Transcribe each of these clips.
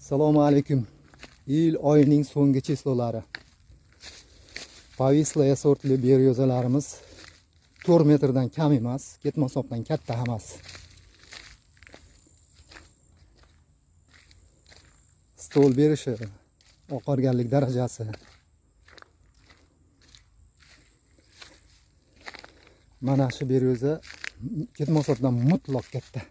Assalomu alaykum. Iyul oyining so'nggi chislolari. Pavislaya sortli beryozalarimiz 4 metrdan kam emas, ketma hisobdan katta hammasi. Stol berishi, oqarganlik darajasi. Mana shu beryoza ketma hisobdan mutlaq katta.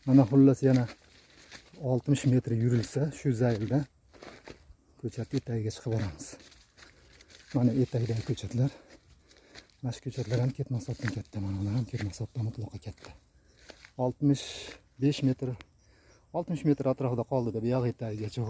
Mana xullas yana 60 metr yurilsa shu zaylda ko'chat etagiga chiqib boramiz. Mana etagidagi ko'chatlar. Mana shu ko'chatlar ham ketma hisobdan katta, mana ular ham ketma hisobdan mutlaqo katta. 65 metr 60 metr atrofida qoldi deb, bu yoq etagigacha.